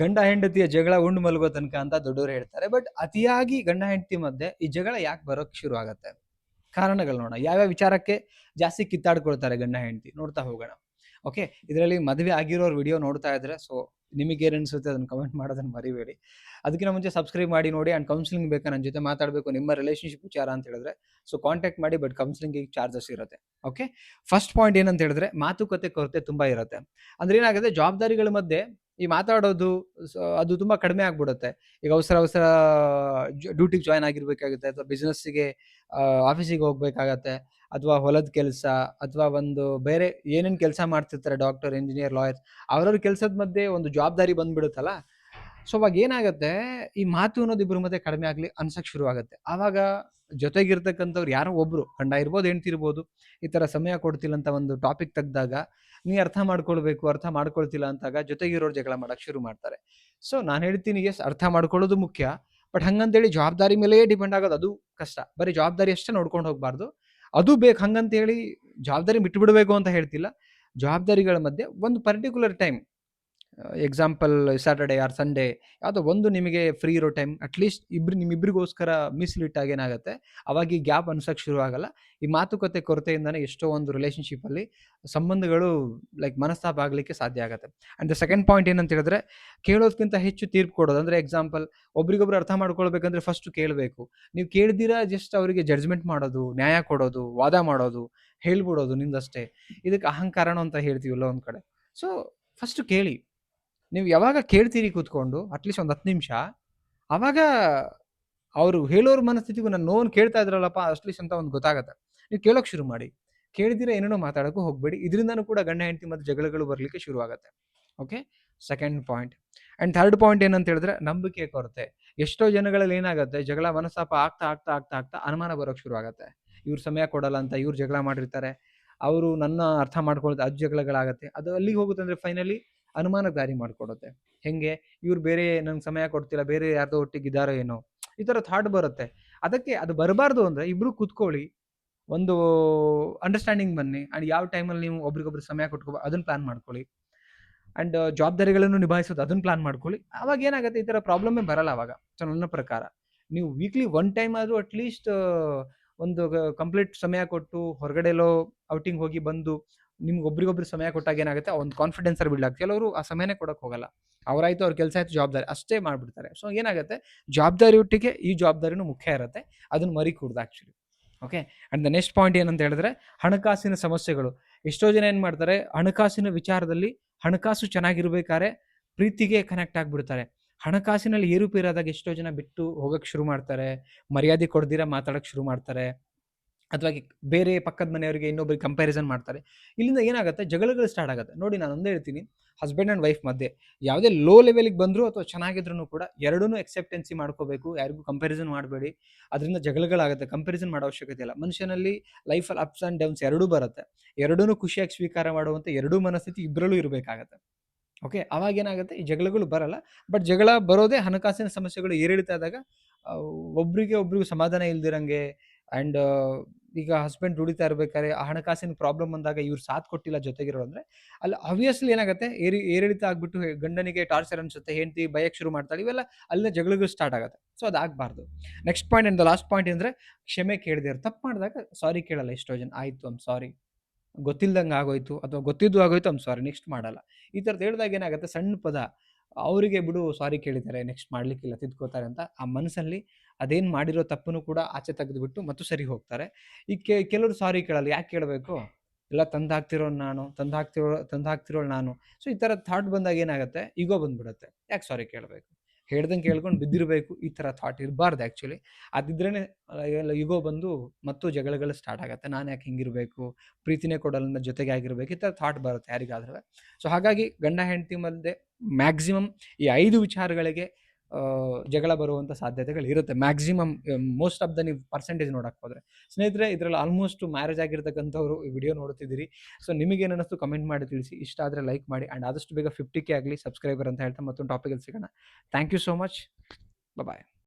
ಗಂಡ ಹೆಂಡತಿಯ ಜಗಳ ಉಂಡು ಮಲಗೋ ತನಕ ಅಂತ ದೊಡ್ಡವರು ಹೇಳ್ತಾರೆ. ಬಟ್ ಅತಿಯಾಗಿ ಗಂಡ ಹೆಂಡತಿ ಮಧ್ಯೆ ಈ ಜಗಳ ಯಾಕೆ ಬರೋಕ್ ಶುರು ಆಗತ್ತೆ? ಕಾರಣಗಳು ನೋಡೋಣ. ಯಾವ್ಯಾವ ವಿಚಾರಕ್ಕೆ ಜಾಸ್ತಿ ಕಿತ್ತಾಡ್ಕೊಳ್ತಾರೆ ಗಂಡ ಹೆಂಡತಿ ನೋಡ್ತಾ ಹೋಗೋಣ. ಓಕೆ, ಇದರಲ್ಲಿ ಮದುವೆ ಆಗಿರೋರ್ ವಿಡಿಯೋ ನೋಡ್ತಾ ಇದ್ರೆ ಸೊ ನಿಮಗೇನು ಅನ್ಸುತ್ತೆ ಅದನ್ನ ಕಮೆಂಟ್ ಮಾಡೋದನ್ನ ಮರಿಬೇಡಿ. ಅದಕ್ಕಿಂತ ಮುಂಚೆ ಸಬ್ಸ್ಕ್ರೈಬ್ ಮಾಡಿ ನೋಡಿ. ಆ್ಯಂಡ್ ಕೌನ್ಸಿಲಿಂಗ್ ಬೇಕಾ ನನ್ನ ಜೊತೆ ಮಾತಾಡಬೇಕು ನಿಮ್ಮ ರಿಲೇಶನ್ಶಿಪ್ ವಿಚಾರ ಅಂತ ಹೇಳಿದ್ರೆ ಸೊ ಕಾಂಟ್ಯಾಕ್ಟ್ ಮಾಡಿ. ಬಟ್ ಕೌನ್ಸಿಲಿಂಗ್ ಚಾರ್ಜಸ್ ಇರುತ್ತೆ. ಓಕೆ, ಫಸ್ಟ್ ಪಾಯಿಂಟ್ ಏನಂತ ಹೇಳಿದ್ರೆ ಮಾತುಕತೆ ಕೊರತೆ ತುಂಬಾ ಇರುತ್ತೆ. ಅಂದ್ರೆ ಏನಾಗುತ್ತೆ, ಜವಾಬ್ದಾರಿಗಳ ಮಧ್ಯೆ ಈ ಮಾತಾಡೋದು ಅದು ತುಂಬಾ ಕಡಿಮೆ ಆಗ್ಬಿಡುತ್ತೆ. ಈಗ ಅವಸರ ಡ್ಯೂಟಿಗೆ ಜಾಯ್ನ್ ಆಗಿರ್ಬೇಕಾಗುತ್ತೆ, ಅಥವಾ ಬಿಸ್ನೆಸ್ಸಿಗೆ ಆಫೀಸಿಗೆ ಹೋಗ್ಬೇಕಾಗತ್ತೆ, ಅಥವಾ ಹೊಲದ ಕೆಲಸ, ಅಥವಾ ಒಂದು ಬೇರೆ ಏನೇನು ಕೆಲಸ ಮಾಡ್ತಿರ್ತಾರೆ ಡಾಕ್ಟರ್, ಇಂಜಿನಿಯರ್, ಲಾಯರ್, ಅವ್ರವ್ರ ಕೆಲಸದ ಮಧ್ಯೆ ಒಂದು ಜವಾಬ್ದಾರಿ ಬಂದ್ಬಿಡುತ್ತಲ್ಲ. ಸೊ ಅವಾಗ ಏನಾಗುತ್ತೆ, ಈ ಮಾತು ಅನ್ನೋದು ಇಬ್ಬರ ಮಧ್ಯೆ ಕಡಿಮೆ ಆಗ್ಲಿ ಅನ್ಸಕ್ ಶುರು ಆಗುತ್ತೆ. ಆವಾಗ ಜೊತೆಗಿರ್ತಕ್ಕಂಥವ್ರು ಯಾರೋ ಒಬ್ರು, ಗಂಡ ಇರ್ಬೋದು ಹೆಂಡ್ತಿ ಇರ್ಬೋದು, ಈ ತರ ಸಮಯ ಕೊಡ್ತಿಲ್ಲ ಅಂತ ಒಂದು ಟಾಪಿಕ್ ತೆಗ್ದಾಗ ನೀ ಅರ್ಥ ಮಾಡ್ಕೊಳ್ಬೇಕು, ಅರ್ಥ ಮಾಡ್ಕೊಳ್ತಿಲ್ಲ ಅಂತಾಗ ಜೊತೆಗಿರೋರು ಜಗಳ ಮಾಡಕ್ ಶುರು ಮಾಡ್ತಾರೆ. ಸೊ ನಾನು ಹೇಳ್ತೀನಿ, ಎಸ್ ಅರ್ಥ ಮಾಡ್ಕೊಳ್ಳೋದು ಮುಖ್ಯ, ಬಟ್ ಹಂಗಂತೇಳಿ ಜವಾಬ್ದಾರಿ ಮೇಲೆ ಡಿಪೆಂಡ್ ಆಗೋದು ಅದು ಕಷ್ಟ. ಬರೀ ಜವಾಬ್ದಾರಿ ಅಷ್ಟೇ ನೋಡ್ಕೊಂಡು ಹೋಗ್ಬಾರ್ದು, ಅದು ಬೇಕು ಹಂಗಂತ ಹೇಳಿ ಜವಾಬ್ದಾರಿ ಬಿಟ್ಟು ಬಿಡಬೇಕು ಅಂತ ಹೇಳ್ತಿಲ್ಲ. ಜವಾಬ್ದಾರಿಗಳ ಮಧ್ಯೆ ಒಂದು particular time, example Saturday or Sunday, ಯಾವುದೋ ಒಂದು ನಿಮಗೆ ಫ್ರೀ ಇರೋ ಟೈಮ್ ಅಟ್ಲೀಸ್ಟ್ ನಿಮ್ಮಿಬ್ಬರಿಗೋಸ್ಕರ ಮೀಸಲಿಟ್ಟಾಗ ಏನಾಗುತ್ತೆ, ಅವಾಗ ಈ ಗ್ಯಾಪ್ ಅನ್ಸಕ್ಕೆ ಶುರು ಆಗಲ್ಲ. ಈ ಮಾತುಕತೆ ಕೊರತೆಯಿಂದನೇ ಎಷ್ಟೋ ಒಂದು ರಿಲೇಷನ್ಶಿಪ್ಪಲ್ಲಿ ಸಂಬಂಧಗಳು ಮನಸ್ತಾಪ ಆಗಲಿಕ್ಕೆ ಸಾಧ್ಯ ಆಗುತ್ತೆ. ಆ್ಯಂಡ್ ದ ಸೆಕೆಂಡ್ ಪಾಯಿಂಟ್ ಏನಂತ ಹೇಳಿದ್ರೆ, ಕೇಳೋದಕ್ಕಿಂತ ಹೆಚ್ಚು ತೀರ್ಪು ಕೊಡೋದು. ಅಂದರೆ ಎಕ್ಸಾಂಪಲ್, ಒಬ್ರಿಗೊಬ್ರು ಅರ್ಥ ಮಾಡ್ಕೊಳ್ಬೇಕಂದ್ರೆ ಫಸ್ಟ್ ಕೇಳಬೇಕು. ನೀವು ಕೇಳ್ದಿರಾ ಜಸ್ಟ್ ಅವರಿಗೆ ಜಡ್ಜ್ಮೆಂಟ್ ಮಾಡೋದು, ನ್ಯಾಯ ಕೊಡೋದು, ವಾದ ಮಾಡೋದು, ಹೇಳ್ಬಿಡೋದು ನಿಂದಷ್ಟೇ, ಇದಕ್ಕೆ ಅಹಂಕಾರನೋ ಅಂತ ಹೇಳ್ತೀವಲ್ಲ ಒಂದು ಕಡೆ. ಸೊ ಫಸ್ಟ್ ಕೇಳಿ. ನೀವು ಯಾವಾಗ ಕೇಳ್ತೀರಿ ಕೂತ್ಕೊಂಡು ಅಟ್ಲೀಸ್ಟ್ ಒಂದು 10 ನಿಮಿಷ, ಆವಾಗ ಅವರು ಹೇಳೋರ ಮನಸ್ಥಿತಿಗೂ ನನ್ನ ನೋವು ಕೇಳ್ತಾ ಇದ್ರಲ್ಲಪ್ಪ ಅಟ್ಲೀಸ್ಟ್ ಅಂತ ಒಂದು ಗೊತ್ತಾಗತ್ತೆ. ನೀವು ಕೇಳೋಕೆ ಶುರು ಮಾಡಿ. ಕೇಳಿದಿರ ಏನೇನೋ ಮಾತಾಡೋಕ್ಕೂ ಹೋಗಬೇಡಿ. ಇದರಿಂದನೂ ಕೂಡ ಗಂಡ ಹೆಂಡತಿ ಮತ್ತು ಜಗಳಗಳು ಬರಲಿಕ್ಕೆ ಶುರು ಆಗುತ್ತೆ. Okay, second point. And third point ಏನಂತ ಹೇಳಿದ್ರೆ, ನಂಬಿಕೆ ಕೊರತೆ. ಎಷ್ಟೋ ಜನಗಳಲ್ಲಿ ಏನಾಗುತ್ತೆ, ಜಗಳ ಮನಸ್ತಾಪ ಆಗ್ತಾ ಆಗ್ತಾ ಆಗ್ತಾ ಆಗ್ತಾ ಅನುಮಾನ ಬರೋಕ್ಕೆ ಶುರು ಆಗುತ್ತೆ. ಇವ್ರು ಸಮಯ ಕೊಡಲ್ಲ ಅಂತ ಇವ್ರು ಜಗಳ ಮಾಡಿರ್ತಾರೆ, ಅವರು ನನ್ನ ಅರ್ಥ ಮಾಡ್ಕೊಳ್ತಾ ಅದು ಜಗಳಗಳಾಗತ್ತೆ. ಅದು ಅಲ್ಲಿಗೆ ಹೋಗುತ್ತೆ ಅಂದರೆ ಫೈನಲಿ ಅನುಮಾನಕ್ಕೆ ದಾರಿ ಮಾಡಿಕೊಡುತ್ತೆ. ಹೆಂಗೆ, ಇವ್ರು ಬೇರೆ ನಂಗೆ ಸಮಯ ಕೊಡ್ತಿಲ್ಲ, ಬೇರೆ ಯಾರ್ದೋ ಒಟ್ಟಿಗಿದ್ದಾರೋ ಏನೋ, ಈ ಥರ ಥಾಟ್ ಬರುತ್ತೆ. ಅದಕ್ಕೆ ಅದು ಬರಬಾರ್ದು ಅಂದರೆ ಇಬ್ಬರು ಕೂತ್ಕೊಳ್ಳಿ, ಒಂದು ಅಂಡರ್ಸ್ಟ್ಯಾಂಡಿಂಗ್ ಬನ್ನಿ. ಆ್ಯಂಡ್ ಯಾವ ಟೈಮಲ್ಲಿ ನೀವು ಒಬ್ರಿಗೊಬ್ರು ಸಮಯ ಕೊಟ್ಕೋ ಅದನ್ನು ಪ್ಲಾನ್ ಮಾಡ್ಕೊಳ್ಳಿ. ಆ್ಯಂಡ್ ಜವಾಬ್ದಾರಿಗಳನ್ನು ನಿಭಾಯಿಸೋದು ಅದನ್ನು ಪ್ಲಾನ್ ಮಾಡ್ಕೊಳ್ಳಿ. ಆವಾಗ ಏನಾಗುತ್ತೆ, ಈ ಥರ ಪ್ರಾಬ್ಲಮ್ಮೇ ಬರಲ್ಲ ಅವಾಗ. ಸೊ ನನ್ನ ಪ್ರಕಾರ ನೀವು ವೀಕ್ಲಿ 1 ಟೈಮ್ ಆದರೂ ಅಟ್ಲೀಸ್ಟ್ ಒಂದು ಕಂಪ್ಲೀಟ್ ಸಮಯ ಕೊಟ್ಟು ಹೊರಗಡೆ ಎಲ್ಲೋ ಔಟಿಂಗ್ ಹೋಗಿ ಬಂದು ನಿಮ್ಗೆ ಒಬ್ರಿಗೊಬ್ರು ಸಮಯ ಕೊಟ್ಟಾಗ ಏನಾಗುತ್ತೆ, ಒಂದು ಕಾನ್ಫಿಡೆನ್ಸ್ ಬಿಲ್ಡ್ ಆಗ್ತದೆ. ಕೆಲವರು ಆ ಸಮಯನೇ ಕೊಡೋಕೆ ಹೋಗಲ್ಲ, ಅವರಾಯ್ತು ಅವ್ರ ಕೆಲಸ ಆಯ್ತು ಜವಾಬ್ದಾರಿ ಅಷ್ಟೇ ಮಾಡಿಬಿಡ್ತಾರೆ. ಸೊ ಏನಾಗುತ್ತೆ, ಜವಾಬ್ದಾರಿ ಒಟ್ಟಿಗೆ ಈ ಜವಾಬ್ದಾರಿನೂ ಮುಖ್ಯ ಇರುತ್ತೆ, ಅದನ್ನು ಮರಿ ಕೂಡ್ದು actually. Okay, and the next point ಏನಂತ ಹೇಳಿದ್ರೆ, ಹಣಕಾಸಿನ ಸಮಸ್ಯೆಗಳು. ಎಷ್ಟೋ ಜನ ಏನು ಮಾಡ್ತಾರೆ, ಹಣಕಾಸಿನ ವಿಚಾರದಲ್ಲಿ ಹಣಕಾಸು ಚೆನ್ನಾಗಿರ್ಬೇಕಾದ್ರೆ ಪ್ರೀತಿಗೆ ಕನೆಕ್ಟ್ ಆಗಿಬಿಡ್ತಾರೆ. ಹಣಕಾಸಿನಲ್ಲಿ ಏರುಪೇರಾದಾಗ ಎಷ್ಟೋ ಜನ ಬಿಟ್ಟು ಹೋಗಕ್ಕೆ ಶುರು ಮಾಡ್ತಾರೆ, ಮರ್ಯಾದೆ ಕೊಡ್ದಿರ ಮಾತಾಡೋಕ್ಕೆ ಶುರು ಮಾಡ್ತಾರೆ, ಅಥವಾ ಬೇರೆ ಪಕ್ಕದ ಮನೆಯವರಿಗೆ ಇನ್ನೊಬ್ಬರಿಗೆ ಕಂಪ್ಯಾರಿಸನ್ ಮಾಡ್ತಾರೆ. ಇಲ್ಲಿಂದ ಏನಾಗುತ್ತೆ, ಜಗಳಗಳು ಸ್ಟಾರ್ಟ್ ಆಗುತ್ತೆ. ನೋಡಿ, ನಾನು ಒಂದೇ ಹೇಳ್ತೀನಿ, ಹಸ್ಬೆಂಡ್ ಆ್ಯಂಡ್ ವೈಫ್ ಮಧ್ಯೆ ಯಾವುದೇ ಲೋ ಲೆವೆಲಿಗೆ ಬಂದರೂ ಅಥವಾ ಚೆನ್ನಾಗಿದ್ರೂ ಕೂಡ ಎರಡೂ ಎಕ್ಸೆಪ್ಟೆನ್ಸಿ ಮಾಡ್ಕೋಬೇಕು, ಯಾರಿಗೂ ಕಂಪ್ಯಾರಿಸನ್ ಮಾಡಬೇಡಿ. ಅದರಿಂದ ಜಗಳಗಳಾಗುತ್ತೆ. ಕಂಪ್ಯಾರಿಸನ್ ಮಾಡೋ ಅವಶ್ಯಕತೆ ಇಲ್ಲ. ಮನುಷ್ಯನಲ್ಲಿ ಲೈಫಲ್ಲಿ ಅಪ್ಸ್ ಆ್ಯಂಡ್ ಡೌನ್ಸ್ ಎರಡೂ ಬರುತ್ತೆ. ಎರಡೂ ಖುಷಿಯಾಗಿ ಸ್ವೀಕಾರ ಮಾಡುವಂಥ ಎರಡೂ ಮನಸ್ಥಿತಿ ಇಬ್ಬರಲ್ಲೂ ಇರಬೇಕಾಗತ್ತೆ. ಓಕೆ, ಅವಾಗ ಏನಾಗುತ್ತೆ, ಈ ಜಗಳಗಳು ಬರಲ್ಲ. ಬಟ್ ಜಗಳ ಬರೋದೇ ಹಣಕಾಸಿನ ಸಮಸ್ಯೆಗಳು ಏರಿಳಿತ ಆದಾಗ, ಒಬ್ರಿಗೂ ಸಮಾಧಾನ ಇಲ್ದಿರಂಗೆ. ಆ್ಯಂಡ್ ಈಗ ಹಸ್ಬೆಂಡ್ ದುಡಿತಾ ಇರ್ಬೇಕಾದ್ರೆ ಆ ಹಣಕಾಸಿನ ಪ್ರಾಬ್ಲಮ್ ಬಂದಾಗ ಇವ್ರು ಸಾಥ್ ಕೊಟ್ಟಿಲ್ಲ ಜೊತೆಗಿರೋ ಅಂದರೆ, ಅಲ್ಲಿ ಆಬ್ವಿಯಸ್ಲಿ ಏನಾಗುತ್ತೆ, ಏರಿಳಿತ ಆಗ್ಬಿಟ್ಟು ಗಂಡನಿಗೆ ಟಾರ್ಚರ್ ಅನ್ಸುತ್ತೆ, ಹೆಂಡತಿ ಬಯಕ್ಕೆ ಶುರು ಮಾಡ್ತಾಳೆ, ಇವೆಲ್ಲ ಅಲ್ಲೇ ಜಗಳಗಳು ಸ್ಟಾರ್ಟ್ ಆಗುತ್ತೆ. ಸೊ ಅದಾಗಬಾರ್ದು. Next point and the last point ಅಂದರೆ, ಕ್ಷಮೆ ಕೇಳದಿರೋ. ತಪ್ಪು ಮಾಡಿದಾಗ ಸಾರಿ ಕೇಳಲ್ಲ ಎಷ್ಟೋ ಜನ. ಆಯಿತು, ಐಮ್ ಸಾರಿ, ಗೊತ್ತಿಲ್ದಂಗೆ ಆಗೋಯ್ತು, ಅಥವಾ ಗೊತ್ತಿದ್ದು ಆಗೋಯ್ತು, ಐಮ್ ಸಾರಿ, ನೆಕ್ಸ್ಟ್ ಮಾಡಲ್ಲ. ಈ ಥರದ್ದು ಹೇಳಿದಾಗ ಏನಾಗುತ್ತೆ, ಸಣ್ಣ ಪದ ಅವರಿಗೆ ಬಿಡು, ಸಾರಿ ಕೇಳಿದ್ದಾರೆ, ನೆಕ್ಸ್ಟ್ ಮಾಡಲಿಕ್ಕಿಲ್ಲ, ತಿದ್ಕೋತಾರೆ ಅಂತ ಆ ಮನಸ್ಸಲ್ಲಿ ಅದೇನು ಮಾಡಿರೋ ತಪ್ಪನ್ನು ಕೂಡ ಆಚೆ ತೆಗೆದುಬಿಟ್ಟು ಮತ್ತು ಸರಿ ಹೋಗ್ತಾರೆ. ಈ ಕೆಲವರು ಸಾರಿ ಕೇಳಲ್ಲ. ಯಾಕೆ ಕೇಳಬೇಕು, ಎಲ್ಲ ತಂದು ಹಾಕ್ತಿರೋಳು ನಾನು. ಸೊ ಈ ಥರ ಥಾಟ್ ಬಂದಾಗ ಏನಾಗುತ್ತೆ, ಈಗೋ ಬಂದ್ಬಿಡುತ್ತೆ. ಯಾಕೆ ಸಾರಿ ಕೇಳಬೇಕು, ಹೇಳ್ದಂಗೆ ಕೇಳ್ಕೊಂಡು ಬಿದ್ದಿರಬೇಕು. ಈ ಥರ ಥಾಟ್ ಇರಬಾರ್ದು ಆ್ಯಕ್ಚುಲಿ. ಅದಿದ್ರೇ ಎಲ್ಲ ಈಗೋ ಬಂದು ಮತ್ತು ಜಗಳಗಳು ಸ್ಟಾರ್ಟ್ ಆಗುತ್ತೆ. ನಾನು ಯಾಕೆ ಹಿಂಗಿರಬೇಕು, ಪ್ರೀತಿನೇ ಕೊಡಲ್ಲ, ನನ್ನ ಜೊತೆಗೆ ಆಗಿರಬೇಕು, ಈ ಥರ ಥಾಟ್ ಬರುತ್ತೆ ಯಾರಿಗಾದ್ರೂ. ಸೊ ಹಾಗಾಗಿ ಗಂಡ ಹೆಂಡತಿ ಮಧ್ಯೆ ಮ್ಯಾಕ್ಸಿಮಮ್ ಈ 5 ವಿಚಾರಗಳಿಗೆ ಜಗಳ ಬರುವಂಥ ಸಾಧ್ಯತೆಗಳು ಇರುತ್ತೆ. ಮ್ಯಾಕ್ಸಿಮಮ್ ಮೋಸ್ಟ್ ಆಫ್ ದ ನೀವು ಪರ್ಸೆಂಟೇಜ್ ನೋಡಕ್ಕೆ ಹೋದರೆ. ಸ್ನೇಹಿತರೆ, ಇದರಲ್ಲಿ ಆಲ್ಮೋಸ್ಟ್ ಮ್ಯಾರೇಜ್ ಆಗಿರ್ತಕ್ಕಂಥವ್ರು ಈ ವಿಡಿಯೋ ನೋಡ್ತಿದ್ದೀರಿ. ಸೊ ನಿಮಗೇನು ಅನ್ನಿಸ್ತು ಕಮೆಂಟ್ ಮಾಡಿ ತಿಳಿಸಿ. ಇಷ್ಟ ಆದರೆ ಲೈಕ್ ಮಾಡಿ. ಆ್ಯಂಡ್ ಆದಷ್ಟು ಬೇಗ 50K ಆಗಲಿ ಸಬ್ಸ್ಕ್ರೈಬರ್ ಅಂತ ಹೇಳ್ತಾ ಮತ್ತೊಂದು ಟಾಪಿಕಲ್ಲಿ ಸಿಗೋಣ. Thank you so much. Bye.